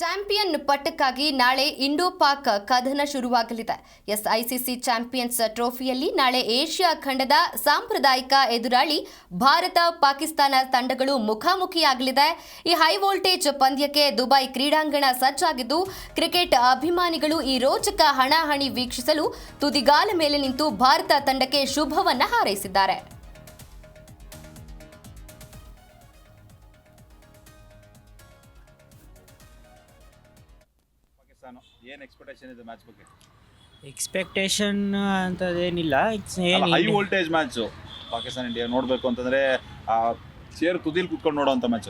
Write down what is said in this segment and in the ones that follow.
Champion ಪಟ್ಟಕ್ಕಾಗಿ ನಾಳೆ ಇಂಡೋ-ಪಾಕ್ ಕದನ ಶುರುವಾಗಲಿದೆ. ICC champions ಟ್ರೋಫಿಯಲ್ಲಿ ನಾಳೆ ಏಷ್ಯಾ ಖಂಡದ ಸಾಂಪ್ರದಾಯಿಕ ಎದುರಾಳಿ ಭಾರತ-ಪಾಕಿಸ್ತಾನ ತಂಡಗಳು ಮುಖಾಮುಖಿಯಾಗಲಿದೆ. ಈ ಹೈ ವೋಲ್ಟೇಜ್ ಪಂದ್ಯಕ್ಕೆ ದುಬೈ ಕ್ರೀಡಾಂಗಣ ಸಜ್ಜಾಗಿದ್ದು, ಕ್ರಿಕೆಟ್ ಅಭಿಮಾನಿಗಳು ಈ ರೋಚಕ ಹಣಾಹಣಿ ವೀಕ್ಷಿಸಲು ತುದಿಗಾಲ ಮೇಲೆ ನಿಂತು ಭಾರತ ತಂಡಕ್ಕೆ ಶುಭವನ್ನ ಹಾರೈಸಿದ್ದಾರೆ. ಏನು ಎಕ್ಸ್ಪೆಕ್ಟೇಷನ್ ಇದೆ ಮ್ಯಾಚ್ ಬಗ್ಗೆ? ಎಕ್ಸ್ಪೆಕ್ಟೇಷನ್ ಅಂತದೇನಿಲ್ಲ. High voltage match Pakistan India ನೋಡಬೇಕು ಅಂತಂದ್ರೆ ಚೇರ್ ತುದಿಲ್ ಕುತ್ಕೊಂಡು ನೋಡೋವಂಥ ಮ್ಯಾಚ್.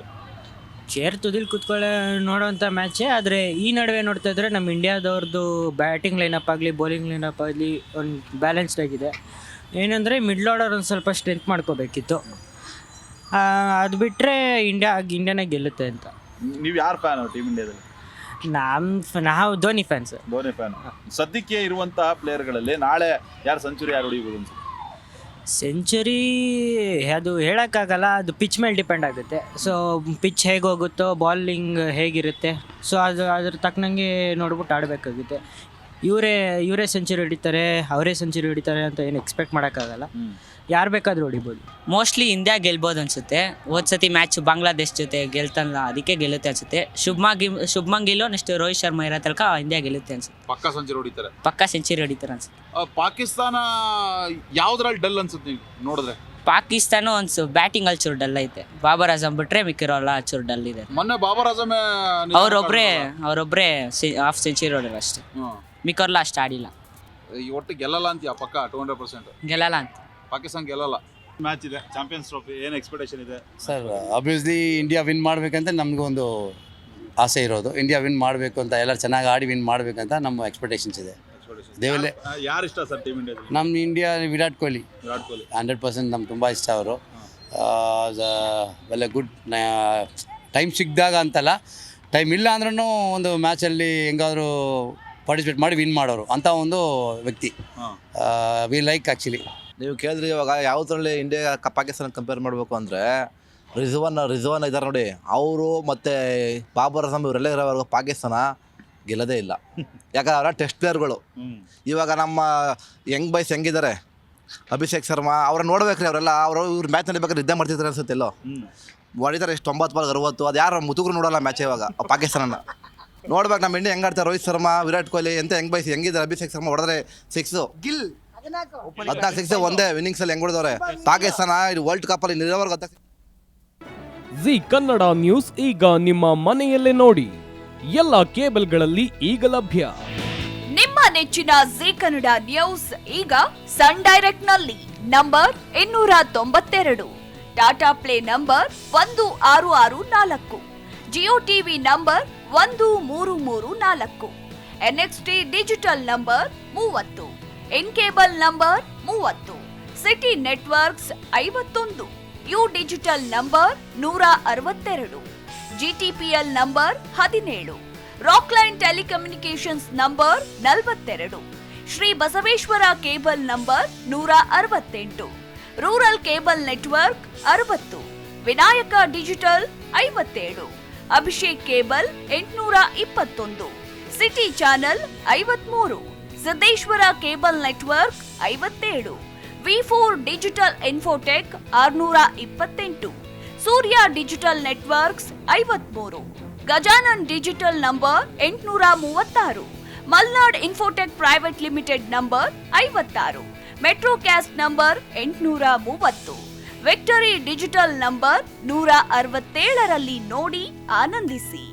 ಚೇರ್ ತುದಿಲ್ ಕುತ್ಕೊಳ್ಳೋ ನೋಡೋವಂಥ ಮ್ಯಾಚೇ. ಆದರೆ ಈ ನಡುವೆ ನೋಡ್ತಾ ಇದ್ರೆ ನಮ್ಮ ಇಂಡಿಯಾದವ್ರದ್ದು ಬ್ಯಾಟಿಂಗ್ ಲೈನಪ್ ಆಗಲಿ ಬೌಲಿಂಗ್ ಲೈನಪ್ ಆಗಲಿ ಒಂದು ಬ್ಯಾಲೆನ್ಸ್ಡ್ ಆಗಿದೆ. ಏನಂದರೆ ಮಿಡ್ಲ್ ಆರ್ಡರ್ ಒಂದು ಸ್ವಲ್ಪ ಸ್ಟ್ರೆಂತ್ ಮಾಡ್ಕೋಬೇಕಿತ್ತು. ಅದು ಬಿಟ್ಟರೆ ಇಂಡಿಯಾನೇ ಗೆಲ್ಲುತ್ತೆ ಅಂತ. ನೀವು ಯಾರು ಫ್ಯಾನ್ ಟೀಮ್ ಇಂಡಿಯಾದಲ್ಲಿ? ನಾವು ಧೋನಿ ಫ್ಯಾನ್. ಸದ್ಯಕ್ಕೆ ಇರುವಂತಹ ಪ್ಲೇಯರ್ಗಳಲ್ಲಿ ನಾಳೆ ಯಾರು ಸೆಂಚುರಿ ಯಾರು ಹೊಡಿಬೋದು ಅನ್ಸುತ್ತೆ? ಸೆಂಚುರಿ ಅದು ಹೇಳೋಕ್ಕಾಗಲ್ಲ, ಅದು ಪಿಚ್ ಮೇಲೆ ಡಿಪೆಂಡ್ ಆಗುತ್ತೆ. ಸೊ ಪಿಚ್ ಹೇಗೆ ಹೋಗುತ್ತೋ, ಬಾಲಿಂಗ್ ಹೇಗಿರುತ್ತೆ, ಸೊ ಅದ್ರ ತಕ್ಕನಂಗೆ ನೋಡ್ಬಿಟ್ಟು ಆಡಬೇಕಾಗುತ್ತೆ. ಇವರೇ ಸೆಂಚುರಿ ಹೊಡಿತಾರೆ, ಅವರೇ ಸೆಂಚುರಿ ಹೊಡಿತಾರೆ ಅಂತ ಏನು ಎಕ್ಸ್ಪೆಕ್ಟ್ ಮಾಡೋಕ್ಕಾಗಲ್ಲ. ಯಾರು ಬೇಕಾದರೂ ಹೊಡಿಬೋದು. ಮೋಸ್ಟ್ಲಿ ಇಂಡಿಯಾ ಗೆಲ್ಬೋದು ಅನಿಸುತ್ತೆ. ಹೋದ್ಸತಿ ಮ್ಯಾಚ್ ಬಾಂಗ್ಲಾದೇಶ್ ಜೊತೆ ಗೆಲ್ತಲ್ಲ, ಅದಕ್ಕೆ ಗೆಲ್ಲುತ್ತೆ ಅನಿಸುತ್ತೆ. ಶುಭ್ಮನ್ ಗಿಲ್ ನೆಕ್ಸ್ಟ್ ರೋಹಿತ್ ಶರ್ಮಾ ಇರೋ ತನಕ ಇಂಡಿಯಾ ಗೆಲ್ಲುತ್ತೆ ಅನ್ಸುತ್ತೆ. ಪಕ್ಕಾ ಸೆಂಚುರಿ ಹೊಡಿತಾರೆ. ಪಕ್ಕಾ ಸೆಂಚುರಿ ಹೊಡಿತಾರೆ ಅನ್ಸುತ್ತೆ. ಪಾಕಿಸ್ತಾನ ಯಾವ್ದ್ರಲ್ಲಿ ಡಲ್ ಅನ್ಸುತ್ತೆ ನೀವು ನೋಡಿದ್ರೆ? ಪಾಕಿಸ್ತಾನ ಒಂದು ಬ್ಯಾಟಿಂಗ್ ಅಲ್ಲಿ ಚೂರು ಡಲ್ ಐತೆ. ಬಾಬರ್ ಆಜಮ್ ಬಿಟ್ರೆ ಮಿಕ್ಕಿರೋಲ್ಲ ಚೂರು ಡಲ್ ಇದೆ. ಮೊನ್ನೆ ಬಾಬರ್ ಆಜಮ್ ಅವರೊಬ್ಬರೇ ಹಾಫ್ ಸೆಂಚುರಿ ಹೊಡೆದ್ರು ಅಷ್ಟೇ. ಮಿಕ್ಕಿರೋಲ್ಲ ಅಷ್ಟು ಆಡಿಲ್ಲ. ಒಟ್ಟು ಗೆಲ್ಲಲ್ಲ ಅಂತೀಯ? ಪಕ್ಕಾ 200% ಗೆಲ್ಲಲ್ಲ ಅಂತ. ಪಾಕಿಸ್ತಾನ ಗೆಲ್ಲಲ್ಲ. ಮ್ಯಾಚ್ ಇದೆ, ಚಾಂಪಿಯನ್ಸ್ ಟ್ರೋಫಿ, ಏನು ಎಕ್ಸ್ಪೆಕ್ಟೇಷನ್ ಇದೆ ಸರ್? ಆಬ್ವಿಯಸ್ಲಿ ಇಂಡಿಯಾ ವಿನ್ ಮಾಡಬೇಕಂತ ನಮಗೊಂದು ಆಸೆ ಇರೋದು. ಇಂಡಿಯಾ ವಿನ್ ಮಾಡಬೇಕು ಅಂತ, ಎಲ್ಲರೂ ಚೆನ್ನಾಗಿ ಆಡಿ ವಿನ್ ಮಾಡಬೇಕಂತ ನಮ್ಮ ಎಕ್ಸ್ಪೆಕ್ಟೇಷನ್ಸ್ ಇದೆ. ದೇವಲ್ಲೇ ಯಾರು ಇಷ್ಟ ಸರ್ ಟೀಮ್ ಇಂಡಿಯಾ? ನಮ್ಮ ಇಂಡಿಯಾ ವಿರಾಟ್ ಕೊಹ್ಲಿ 100% ನಮ್ಗೆ ತುಂಬ ಇಷ್ಟ. ಅವರು ಒಳ್ಳೆ ಗುಡ್ ಟೈಮ್ ಸಿಕ್ಕಿದಾಗ ಅಂತಲ್ಲ, ಟೈಮ್ ಇಲ್ಲ ಅಂದ್ರೂ ಒಂದು ಮ್ಯಾಚಲ್ಲಿ ಹೆಂಗಾದರೂ ಪಾರ್ಟಿಸಿಪೇಟ್ ಮಾಡಿ ವಿನ್ ಮಾಡೋರು ಅಂಥ ಒಂದು ವ್ಯಕ್ತಿ. We like actually. ನೀವು ಕೇಳಿದ್ರಿ ಇವಾಗ ಯಾವುದರಲ್ಲಿ ಇಂಡಿಯಾ ಪಾಕಿಸ್ತಾನ ಕಂಪೇರ್ ಮಾಡಬೇಕು ಅಂದರೆ ರಿಜ್ವಾನ್ ಇದ್ದಾರೆ ನೋಡಿ, ಅವರು ಮತ್ತು ಬಾಬರ್ ಆಜಮ್ ಇವರೆಲ್ಲ ಇರೋವರೆಗೂ ಪಾಕಿಸ್ತಾನ ಗೆಲ್ಲದೇ ಇಲ್ಲ. ಯಾಕಂದ್ರೆ ಅವರ ಟೆಸ್ಟ್ ಪ್ಲೇಯರ್ಗಳು. ಇವಾಗ ನಮ್ಮ ಯಂಗ್ ಬಾಯ್ಸ್ ಹೆಂಗಿದ್ದಾರೆ, ಅಭಿಷೇಕ್ ಶರ್ಮಾ ಅವ್ರ ನೋಡ್ಬೇಕ್ರಿ. ಅವರೆಲ್ಲ ಇವ್ರು ಮ್ಯಾಚ್ ನಡಿಬೇಕಾದ್ರೆ ನಿದ್ದೆ ಮಾಡ್ತಿರ್ತಾರೆ ಅನ್ಸುತ್ತೆ. ಎಲ್ಲೋ ಹೊಡಿತಾರೆ ಎಷ್ಟು 90 ಬಾಲ್ 60. ಅದು ಯಾರು ಮುತುಗರು ನೋಡೋಲ್ಲ ಮ್ಯಾಚ್. ಇವಾಗ ಪಾಕಿಸ್ತಾನ ನೋಡ್ಬೇಕು. ನಮ್ಮ ಇಂಡಿಯಾ ಹೆಂಗೆ ಆಡ್ತಾರೆ, ರೋಹಿತ್ ಶರ್ಮಾ, ವಿರಾಟ್ ಕೊಹ್ಲಿ ಎಂತ ಯಂಗ್ ಬಾಯ್ಸ್ ಹೆಂಗಿದ್ದಾರೆ. ಅಭಿಷೇಕ್ ಶರ್ಮಾ ಹೊಡೆದ್ರೆ 6, ಗಿಲ್ 14 6 ಒಂದೇ ಇನ್ನಿಂಗ್ಸಲ್ಲಿ ಹೆಂಗೆ ಹೊಡೆದವ್ರೆ. ಪಾಕಿಸ್ತಾನ ಇದು ವರ್ಲ್ಡ್ ಕಪ್ಪಲ್ಲಿ ನಿಲ್ಲೋವರೆಗೂ ಜಿ ಕನ್ನಡ ನ್ಯೂಸ್ ಈಗ ನಿಮ್ಮ ಮನೆಯಲ್ಲೇ ನೋಡಿ. ಎಲ್ಲ ಕೇಬಲ್ಗಳಲ್ಲಿ ಈಗ ಲಭ್ಯ. ನಿಮ್ಮ ನೆಚ್ಚಿನ ಜಿ ಕನ್ನಡ ನ್ಯೂಸ್ ಈಗ ಸನ್ ಡೈರೆಕ್ಟ್ ನಲ್ಲಿ number 292, Tata play number 1664, Jio TV number 1334, NXT digital number 30, N cable number 30, city networks 51, U digital number 162, GTPL number 17, Rockline telecommunications number 42, Shri Basaveshwara cable number 168, rural cable network 60, Vinayaka digital 57, Abhishek cable 821, city channel 53, Siddeshwara cable network 57, ವಿ4 digital infotech 628, Surya digital networks 53, Gajanan digital number 836, Malnad infotech private limited number 56, Metrocast number 830, victory digital number 167ರಲ್ಲಿ ನೋಡಿ ಆನಂದಿಸಿ.